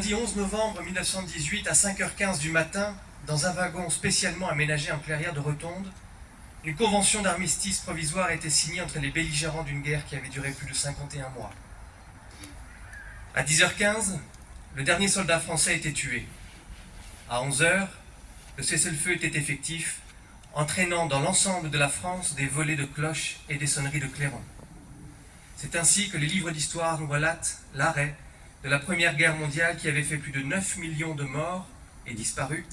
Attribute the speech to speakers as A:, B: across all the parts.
A: lundi 11 novembre 1918 à 5h15 du matin, dans un wagon spécialement aménagé en clairière de Rotonde, une convention d'armistice provisoire a été signée entre les belligérants d'une guerre qui avait duré plus de 51 mois. À 10h15, le dernier soldat français a été tué. À 11h, le cessez-le-feu était effectif, entraînant dans l'ensemble de la France des volées de cloches et des sonneries de clairons. C'est ainsi que les livres d'histoire nous relatent l'arrêt de la Première Guerre mondiale qui avait fait plus de 9 millions de morts et disparus,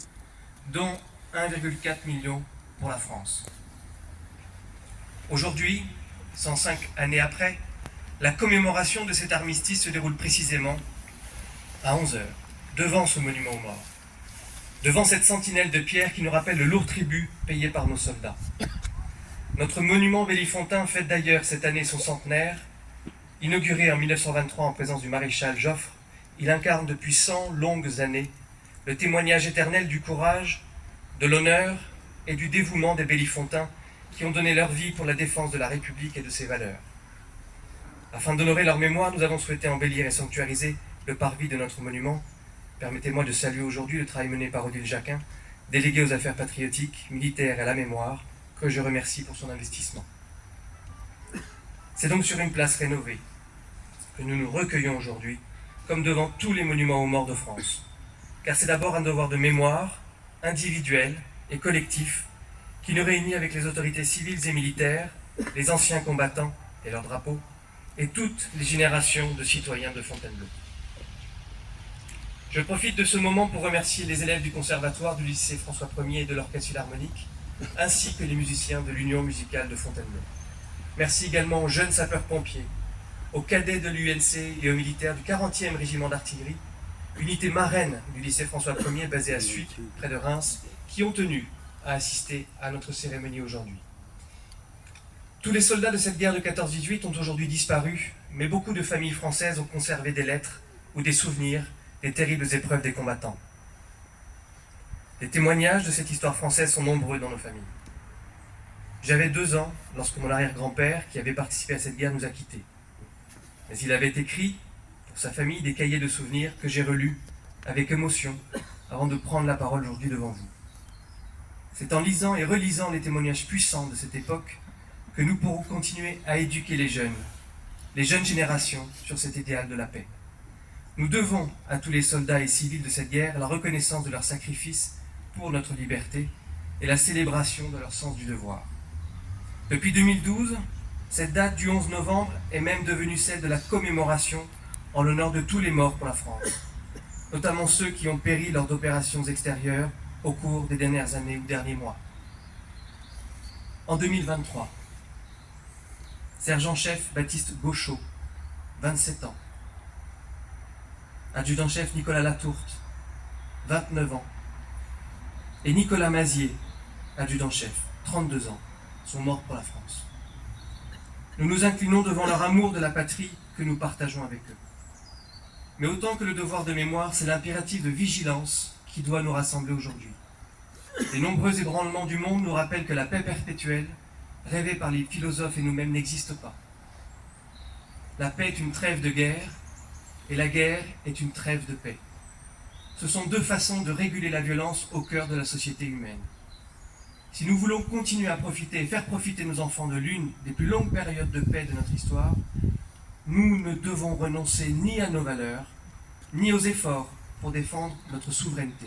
A: dont 1,4 million pour la France. Aujourd'hui, 105 années après, la commémoration de cet armistice se déroule précisément à 11h, devant ce monument aux morts, devant cette sentinelle de pierre qui nous rappelle le lourd tribut payé par nos soldats. Notre monument Bellifontain fête d'ailleurs cette année son centenaire. Inauguré en 1923 en présence du maréchal Joffre, il incarne depuis 100 longues années le témoignage éternel du courage, de l'honneur et du dévouement des Bellifontins qui ont donné leur vie pour la défense de la République et de ses valeurs. Afin d'honorer leur mémoire, nous avons souhaité embellir et sanctuariser le parvis de notre monument. Permettez-moi de saluer aujourd'hui le travail mené par Odile Jacquin, déléguée aux affaires patriotiques, militaires et à la mémoire, que je remercie pour son investissement. C'est donc sur une place rénovée que nous nous recueillons aujourd'hui, comme devant tous les monuments aux morts de France. Car c'est d'abord un devoir de mémoire, individuel et collectif, qui nous réunit avec les autorités civiles et militaires, les anciens combattants et leurs drapeaux, et toutes les générations de citoyens de Fontainebleau. Je profite de ce moment pour remercier les élèves du conservatoire du lycée François Ier et de l'orchestre philharmonique, ainsi que les musiciens de l'Union musicale de Fontainebleau. Merci également aux jeunes sapeurs-pompiers, aux cadets de l'UNC et aux militaires du 40e régiment d'artillerie, unité marraine du lycée François Ier basée à Suic, près de Reims, qui ont tenu à assister à notre cérémonie aujourd'hui. Tous les soldats de cette guerre de 14-18 ont aujourd'hui disparu, mais beaucoup de familles françaises ont conservé des lettres ou des souvenirs des terribles épreuves des combattants. Les témoignages de cette histoire française sont nombreux dans nos familles. J'avais 2 ans lorsque mon arrière-grand-père, qui avait participé à cette guerre, nous a quittés. Mais il avait écrit, pour sa famille, des cahiers de souvenirs que j'ai relus avec émotion avant de prendre la parole aujourd'hui devant vous. C'est en lisant et relisant les témoignages puissants de cette époque que nous pourrons continuer à éduquer les jeunes générations sur cet idéal de la paix. Nous devons à tous les soldats et civils de cette guerre la reconnaissance de leur sacrifice pour notre liberté et la célébration de leur sens du devoir. Depuis 2012, cette date du 11 novembre est même devenue celle de la commémoration en l'honneur de tous les morts pour la France, notamment ceux qui ont péri lors d'opérations extérieures au cours des dernières années ou derniers mois. En 2023, sergent-chef Baptiste Gauchot, 27 ans. Adjudant-chef Nicolas Latourte, 29 ans. Et Nicolas Mazier, adjudant-chef, 32 ans, sont morts pour la France. Nous nous inclinons devant leur amour de la patrie que nous partageons avec eux. Mais autant que le devoir de mémoire, c'est l'impératif de vigilance qui doit nous rassembler aujourd'hui. Les nombreux ébranlements du monde nous rappellent que la paix perpétuelle, rêvée par les philosophes et nous-mêmes, n'existe pas. La paix est une trêve de guerre, et la guerre est une trêve de paix. Ce sont 2 façons de réguler la violence au cœur de la société humaine. Si nous voulons continuer à profiter et faire profiter nos enfants de l'une des plus longues périodes de paix de notre histoire, nous ne devons renoncer ni à nos valeurs, ni aux efforts pour défendre notre souveraineté.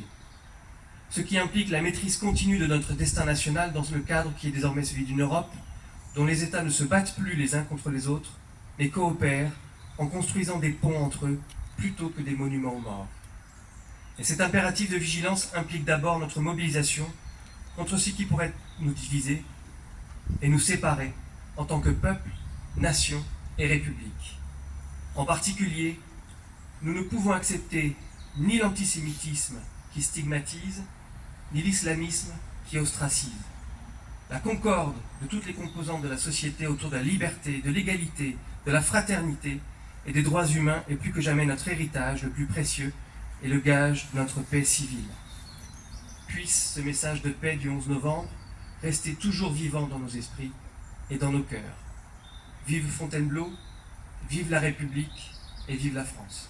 A: Ce qui implique la maîtrise continue de notre destin national dans le cadre qui est désormais celui d'une Europe dont les États ne se battent plus les uns contre les autres, mais coopèrent en construisant des ponts entre eux plutôt que des monuments aux morts. Et cet impératif de vigilance implique d'abord notre mobilisation contre ce qui pourrait nous diviser et nous séparer en tant que peuple, nation et république. En particulier, nous ne pouvons accepter ni l'antisémitisme qui stigmatise, ni l'islamisme qui ostracise. La concorde de toutes les composantes de la société autour de la liberté, de l'égalité, de la fraternité et des droits humains est plus que jamais notre héritage le plus précieux et le gage de notre paix civile. Puisse ce message de paix du 11 novembre rester toujours vivant dans nos esprits et dans nos cœurs. Vive Fontainebleau, vive la République et vive la France.